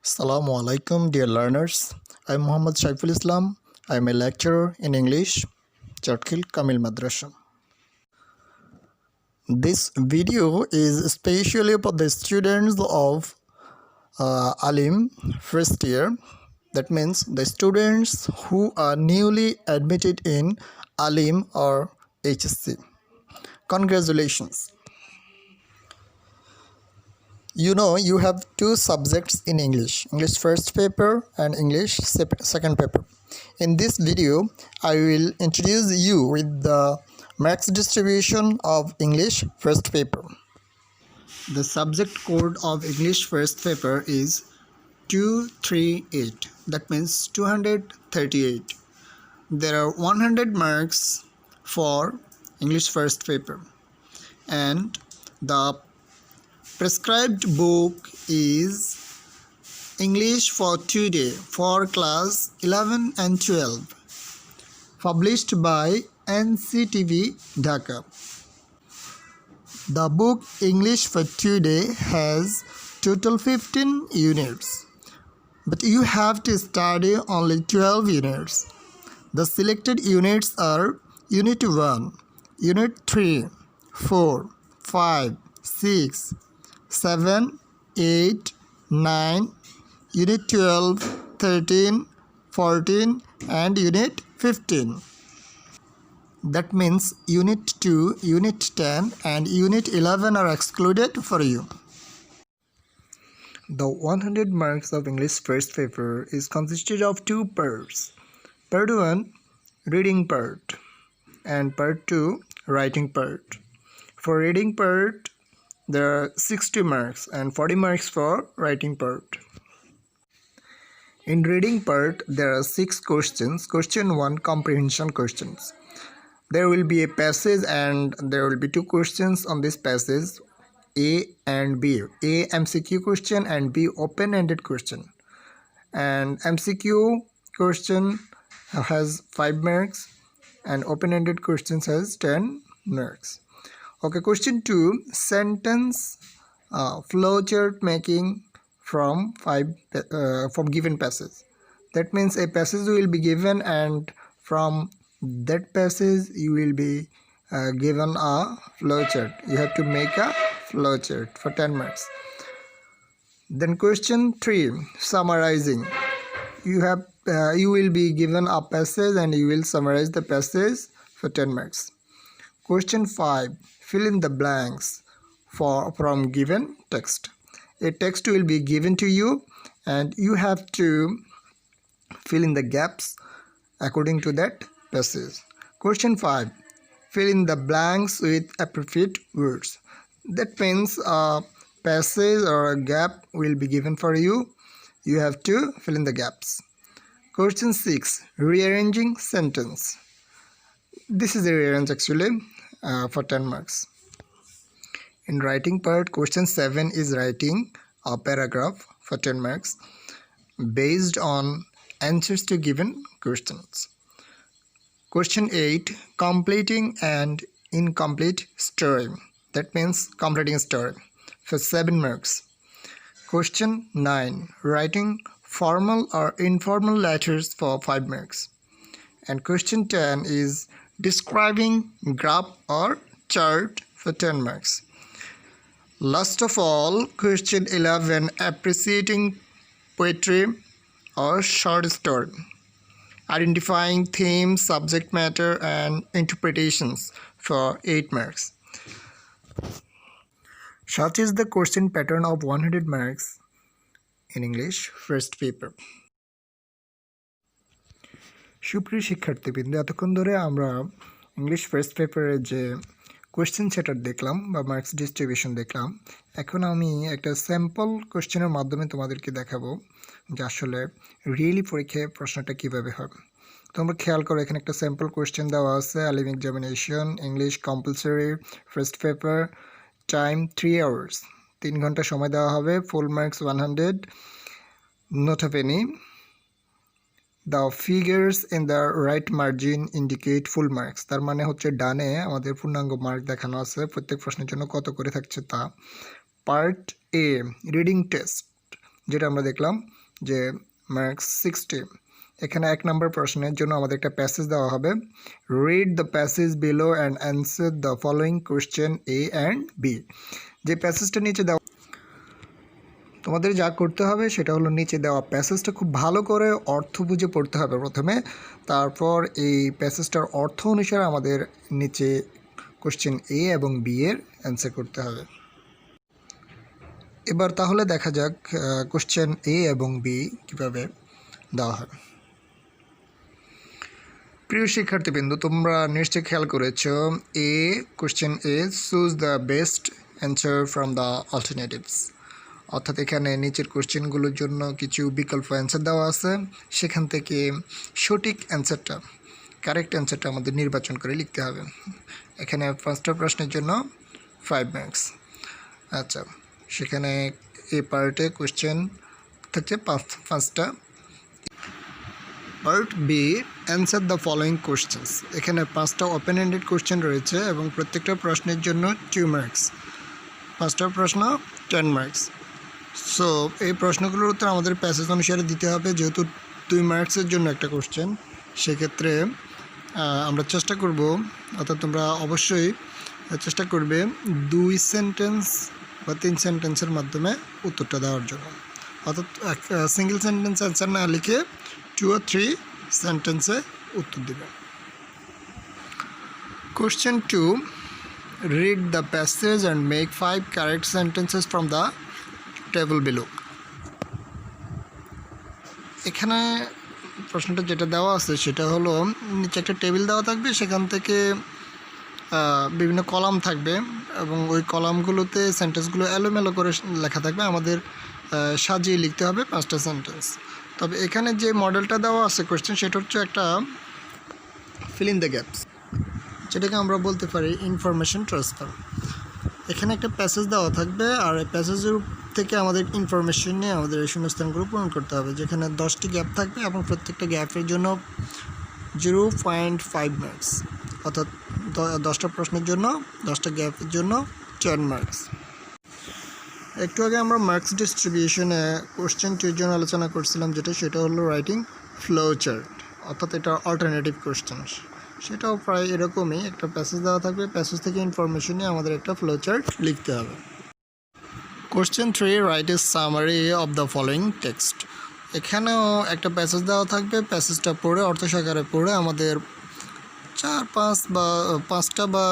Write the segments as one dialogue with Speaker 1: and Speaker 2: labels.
Speaker 1: Assalamu alaikum, dear learners. I'm Muhammad Shaiful Islam. I'm a lecturer in English, Chatkil Kamil Madrasa. This video is especially for the students of Alim first year. That means the students who are newly admitted in Alim or HSC. Congratulations. You know, you have two subjects in English first paper and English second paper. In this video, I will introduce you with the marks distribution of English first paper. The subject code of English first paper is 238. That means 238. There are 100 marks for English first paper, and the prescribed book is English for Today for class 11 and 12, published by NCTV Dhaka. The book English for Today has total 15 units, but you have to study only 12 units. The selected units are Unit 1, Unit 3, 4, 5, 6, 7, 8, 9, Unit 12, 13, 14 and Unit 15. That means Unit 2, Unit 10 and Unit 11 are excluded for you. The 100 marks of English first paper is consisted of two parts. Part 1, reading part, and part 2, writing part. For reading part, there are 60 marks and 40 marks for writing part. In reading part, there are 6 questions. Question 1, comprehension questions. There will be a passage and there will be 2 questions on this passage, A and B. A MCQ question and B open-ended question. And MCQ question has 5 marks and open-ended questions has 10 marks. Okay, question 2, sentence flowchart making from given passage. That means a passage will be given, and from that passage you will be given a flowchart. You have to make a flowchart for 10 marks. Then question 3, summarizing. You will be given a passage and you will summarize the passage for 10 marks. Question 5, fill in the blanks from given text. A text will be given to you and you have to fill in the gaps according to that passage. Question 5, fill in the blanks with appropriate words. That means a passage or a gap will be given for you. You have to fill in the gaps. Question 6, rearranging sentence. This is a rearrange actually for 10 marks. In writing part, question 7 is writing a paragraph for 10 marks based on answers to given questions. Question 8, completing and incomplete story. That means completing story for 7 marks. Question 9, writing formal or informal letters for 5 marks. And question 10 is describing graph or chart for 10 marks. Last of all, question 11, appreciating poetry or short story, identifying theme, subject matter and interpretations for 8 marks. Such is the question pattern of 100 marks in English first paper. সুপ্রিয় শিক্ষার্থীবৃন্দ, এতক্ষণ ধরে আমরা English first পেপারের যে question সেটার দেখলাম বা মার্কস ডিস্ট্রিবিউশন দেখলাম। এখন আমি একটা স্যাম্পল কোয়েশ্চেনের মাধ্যমে তোমাদেরকে দেখাবো যে আসলে রিয়েলি পরীক্ষায় প্রশ্নটা কীভাবে হবে। তোমরা খেয়াল করো, এখানে একটা স্যাম্পল কোয়েশ্চেন দেওয়া আছে, Alim examination English compulsory first paper, time 3 hours, 3 ঘন্টা সময় দেওয়া হবে, full marks 100, not of any. The figures in the right margin indicate full marks. তার মানে হচ্ছে ডানে আমাদের পূর্ণাঙ্গ মার্ক দেখানো আছে প্রত্যেক প্রশ্নের জন্য কত করে থাকছে তা। পার্ট এ, রিডিং টেস্ট, যেটা আমরা দেখলাম যে মার্কস 60, এখানে 1 নম্বর প্রশ্নের জন্য আমাদের একটা প্যাসেজ দেওয়া হবে, read the passage below and answer the following question A and B. যে প্যাসেজটা নিচে দেওয়া, তোমাদের যা করতে হবে সেটা হলো নিচে দেওয়া প্যাসেজটা খুব ভালো করে অর্থ বুঝে পড়তে হবে প্রথমে, তারপর এই প্যাসেজটার অর্থ অনুসারে আমাদের নিচে কোশ্চেন এ এবং বি এর অ্যান্সার করতে হবে। এবার তাহলে দেখা যাক কোশ্চেন এ এবং বি কীভাবে দেওয়া হয়। প্রিয় শিক্ষার্থীবৃন্দ, তোমরা নিশ্চয়ই খেয়াল করেছ, এ কোশ্চেন এ, choose the best answer from the alternatives. অর্থাৎ এখানে নিচের কোশ্চেনগুলোর জন্য কিছু বিকল্প অ্যান্সার দেওয়া আছে, সেখান থেকে সঠিক অ্যান্সারটা, কারেক্ট অ্যান্সারটা আমাদের নির্বাচন করে লিখতে হবে। এখানে ফার্স্ট প্রশ্নের জন্য 5 মার্কস। আচ্ছা, সেখানে এ পার্টে কোশ্চেন থাকছে 5টা। Part B, answer the following questions. এখানে 5টা ওপেন এন্ডেড কোশ্চেন রয়েছে এবং প্রত্যেকটা প্রশ্নের জন্য 2 মার্কস। 5টা প্রশ্ন 10 মার্কস। সো এই প্রশ্নগুলোর উত্তর আমাদের প্যাসেজ অনুসারে দিতে হবে। যেহেতু 2 মার্কসের জন্য একটা কোশ্চেন, সেক্ষেত্রে আমরা চেষ্টা করব, অর্থাৎ তোমরা অবশ্যই চেষ্টা করবে 2 সেন্টেন্স বা 3 সেন্টেন্সের মাধ্যমে উত্তরটা দেওয়ার জন্য। অর্থাৎ সিঙ্গেল সেন্টেন্স অ্যান্সার না লিখে 2 or 3 সেন্টেন্সে উত্তর দেবে। Question 2, read the passage and make 5 correct sentences from the table below. এখানে প্রশ্নটা যেটা দেওয়া আছে সেটা হলো, নিচে একটা টেবিল দেওয়া থাকবে, সেখান থেকে বিভিন্ন কলাম থাকবে এবং ওই কলামগুলোতে সেন্টেন্সগুলো এলোমেলো করে লেখা থাকবে। আমাদের সাজিয়ে লিখতে হবে 5টা সেন্টেন্স। তবে এখানে যে মডেলটা দেওয়া আছে কোশ্চেন, সেটা হচ্ছে একটা ফিল ইন দ্য গ্যাপস, যেটাকে আমরা বলতে পারি ইনফরমেশন ট্রান্সফার। এখানে একটা প্যাসেজ দেওয়া থাকবে আর এই প্যাসেজের থেকে আমাদের ইনফরমেশন নিয়ে আমাদের এই শূন্যস্থানগুলো পূরণ করতে হবে, যেখানে 10টি গ্যাপ থাকবে এবং প্রত্যেকটা গ্যাপের জন্য 0.5 মার্কস। অর্থাৎ 10টা প্রশ্নের জন্য 10টা গ্যাপের জন্য 10 মার্কস। একটু আগে আমরা মার্কস ডিস্ট্রিবিউশনে কোশ্চেন 2 জন্য আলোচনা করছিলাম, সেটা হলো রাইটিং ফ্লো চার্ট। অর্থাৎ এটা অল্টারনেটিভ কোশ্চেন, সেটাও প্রায় এরকমই। একটা প্যাসেজ দেওয়া থাকবে, প্যাসেজ থেকে ইনফরমেশন নিয়ে আমাদের একটা ফ্লো চার্ট লিখতে হবে। Question 3, write a summary of the following text. এখানেও একটা প্যাসেজ দেওয়া থাকবে, প্যাসেজটা পড়ে অর্থ সহকারে পড়ে আমাদের 5টা বা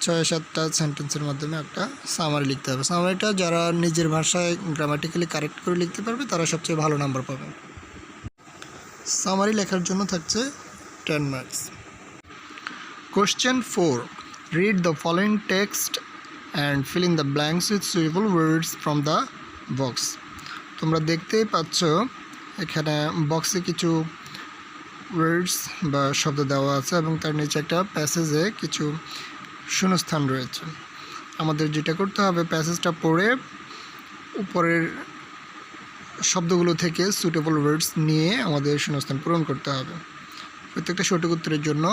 Speaker 1: 6-7টা সেন্টেন্সের মাধ্যমে একটা সামারি লিখতে হবে। সামারিটা যারা নিজের ভাষায় গ্রামাটিক্যালি কারেক্ট করে লিখতে পারবে তারা সবচেয়ে ভালো নাম্বার পাবে। সামারি লেখার জন্য থাকছে 10 marks. Question 4, read the following text and fill in the blanks with suitable words from the box. তোমরা দেখতেই পাচ্ছ এখানে বক্সে কিছু ওয়ার্ডস বা শব্দ দেওয়া আছে এবং তার নিচে একটা প্যাসেজে কিছু শূন্যস্থান রয়েছে। আমাদের যেটা করতে হবে, প্যাসেজটা পড়ে উপরের শব্দগুলো থেকে সুটেবল ওয়ার্ডস নিয়ে আমাদের শূন্যস্থান পূরণ করতে হবে। প্রত্যেকটা সঠিক উত্তরের জন্য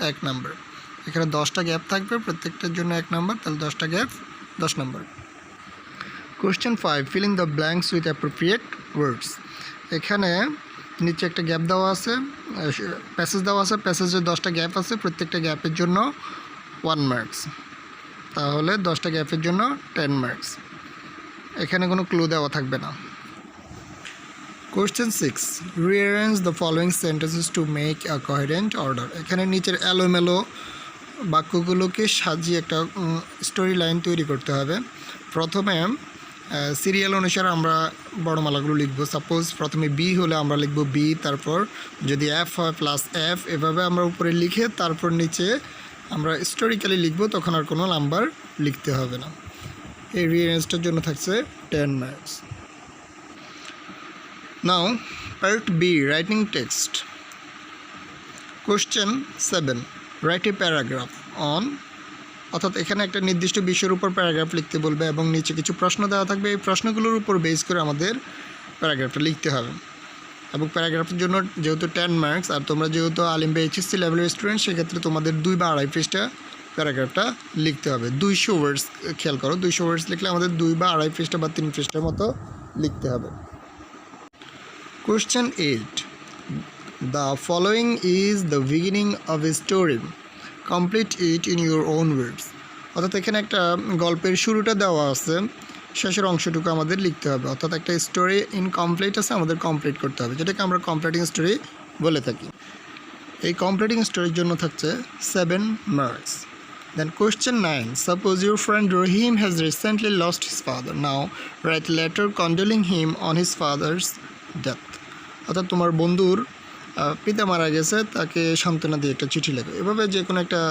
Speaker 1: 1 নাম্বার। এখানে 10টা গ্যাপ থাকবে, প্রত্যেকটার জন্য 1 নাম্বার, তাহলে 10টা gap 10 number. Question 5, fill in the blanks with appropriate words. এখানে নিচে একটা গ্যাপ দেওয়া আছে, প্যাসেজ দেওয়া আছে, প্যাসেজে 10টা গ্যাপ আছে, প্রত্যেকটা গ্যাপের জন্য 1 মার্কস, তাহলে 10টা গ্যাপের জন্য 10 মার্কস। এখানে কোনো ক্লু দেওয়া থাকবে না। Question 6, rearrange the following sentences to make a coherent order. এখানে নিচের এলোমেলো বাক্যগুলোকে সাজিয়ে একটা স্টোরি লাইন তৈরি করতে হবে। প্রথমে সিরিয়াল অনুসারে আমরা বর্ণমালাগুলো লিখব। সাপোজ প্রথমে বি হলে আমরা লিখব বি, তারপর যদি এফ হয় প্লাস এফ, এভাবে আমরা উপরে লিখে তারপর নিচে আমরা হিস্টোরিক্যালি লিখব, তখন আর কোনো নাম্বার লিখতে হবে না। এই রিঅ্যারেঞ্জটার জন্য থাকছে 10 marks. Now part B, writing text. Question 7, write a paragraph on. অর্থাৎ এখানে একটা নির্দিষ্ট বিষয়ের উপর প্যারাগ্রাফ লিখতে বলবে এবং নিচে কিছু প্রশ্ন দেওয়া থাকবে। এই প্রশ্নগুলোর উপর বেস করে আমাদের প্যারাগ্রাফটা লিখতে হবে। এবং প্যারাগ্রাফের জন্য যেহেতু 10 মার্কস, আর তোমরা যেহেতু আলিম্বে এইচএসসি লেভেলের স্টুডেন্ট, সেক্ষেত্রে তোমাদের 2 বা 2.5 পৃষ্ঠা প্যারাগ্রাফটা লিখতে হবে। 200 ওয়ার্ডস, খেয়াল করো, 200 ওয়ার্ডস লিখলে আমাদের 2 বা 2.5 পৃষ্ঠা বা 3 পৃষ্ঠার মতো লিখতে হবে। Question 8. The following is the beginning of a story. Complete it in your own words. অর্থাৎ এখানে একটা গল্পের শুরুটা দেওয়া আছে, শেষের অংশটুকু আমাদের লিখতে হবে। অর্থাৎ একটা স্টোরি ইনকমপ্লিট আছে, আমাদের কমপ্লিট করতে হবে, যেটাকে আমরা কমপ্লিটিং স্টোরি বলে থাকি। এই কমপ্লিটিং স্টোরির জন্য থাকছে 7 marks. Then question 9. Suppose your friend Rahim has recently lost his father. Now write a letter condoling him on his father's death. অর্থাৎ তোমার বন্ধুর পিতা মারা গেছে, তাকে সান্ত্বনা দিয়ে একটা চিঠি লেখো। এভাবে যে কোনো একটা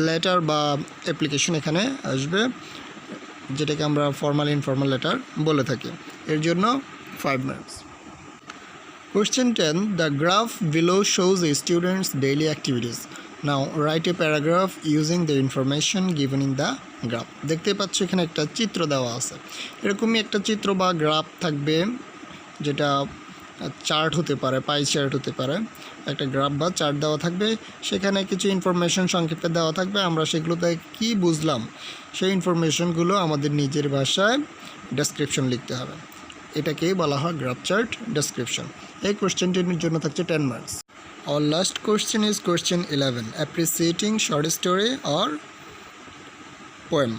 Speaker 1: লেটার বা অ্যাপ্লিকেশন এখানে আসবে, যেটাকে আমরা ফর্মাল ইনফর্মাল লেটার বলে থাকি। এর জন্য 5 marks. Question 10. The graph below shows a student's daily activities. Now write a paragraph using the information given in the graph. দেখতে পাচ্ছ এখানে একটা চিত্র দেওয়া আছে। এরকমই একটা চিত্র বা গ্রাফ থাকবে, যেটা চার্ট হতে পারে, পাই চার্ট হতে পারে। একটা গ্রাফ বা চার্ট দেওয়া থাকবে, সেখানে কিছু ইনফরমেশন সংক্ষেপে দেওয়া থাকবে। আমরা সেগুলোতে কি বুঝলাম সেই ইনফরমেশনগুলো আমাদের নিজের ভাষায় ডেসক্রিপশন লিখতে হবে। এটাকেই বলা হয় গ্রাফ চার্ট ডেসক্রিপশন। এই কোশ্চেনটির জন্য থাকছে 10 marks. Our last question is question 11. Appreciating short story or poem.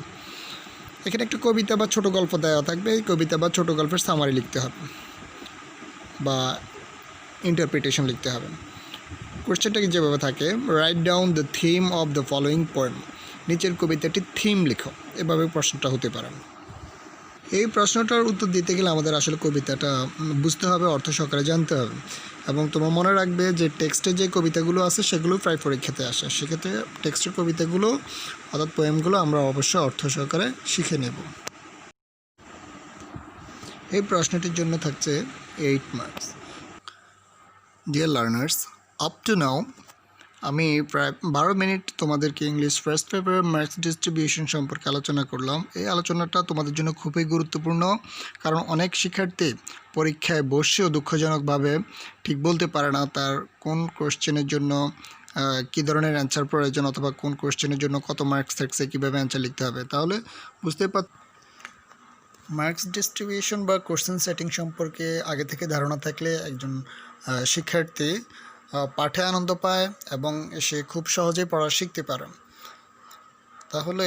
Speaker 1: এখানে একটা কবিতা বা ছোট গল্প দেওয়া থাকবে। এই কবিতা বা ছোট গল্পের সামারি লিখতে হবে বা ইন্টারপ্রিটেশন লিখতে হবে। কোশ্চেনটাকে যেভাবে থাকে, write down the theme of the following poem. নিচের কবিতাটি থিম লিখো, এভাবে প্রশ্নটা হতে পারে। এই প্রশ্নটার উত্তর দিতে গেলে আমাদের আসলে কবিতাটা বুঝতে হবে, অর্থ সহকারে জানতে হবে, এবং তোমার মনে রাখবে যে টেক্সটে যে কবিতাগুলো আছে সেগুলো প্রায় পরীক্ষাতে আসে। সেক্ষেত্রে টেক্সটের কবিতাগুলো অর্থাৎ পোয়েমগুলো আমরা অবশ্যই অর্থ সহকারে শিখে নেব। এই প্রশ্নটির জন্য থাকছে 8 marks. Dear learners, up to now আমি প্রায় 12 মিনিট তোমাদেরকে ইংলিশ ফার্স্ট পেপারের মার্কস ডিস্ট্রিবিউশন সম্পর্কে আলোচনা করলাম। এই আলোচনাটা তোমাদের জন্য খুবই গুরুত্বপূর্ণ, কারণ অনেক শিক্ষার্থী পরীক্ষায় বসেও দুঃখজনকভাবে ঠিক বলতে পারে না তার কোন কোশ্চেনের জন্য কী ধরনের অ্যান্সার প্রয়োজন, অথবা কোন কোশ্চেনের জন্য কত মার্কস থাকছে, কীভাবে অ্যান্সার লিখতে হবে। তাহলে বুঝতে মার্কস ডিস্ট্রিবিউশন বা কোশ্চেন সেটিং সম্পর্কে আগে থেকে ধারণা থাকলে একজন শিক্ষার্থী পাঠে আনন্দ পায় এবং সে খুব সহজেই পড়া শিখতে পারে। তাহলে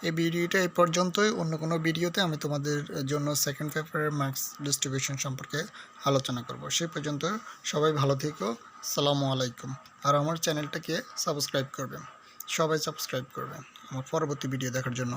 Speaker 1: এই ভিডিওটা এই পর্যন্তই। অন্য কোনো ভিডিওতে আমি তোমাদের জন্য সেকেন্ড পেপারের মার্কস ডিস্ট্রিবিউশন সম্পর্কে আলোচনা করব। সেই পর্যন্ত সবাই ভালো থেকো। আসসালামু আলাইকুম। আর আমার চ্যানেলটাকে সাবস্ক্রাইব করবেন, সবাই সাবস্ক্রাইব করবেন আমার পরবর্তী ভিডিও দেখার জন্য।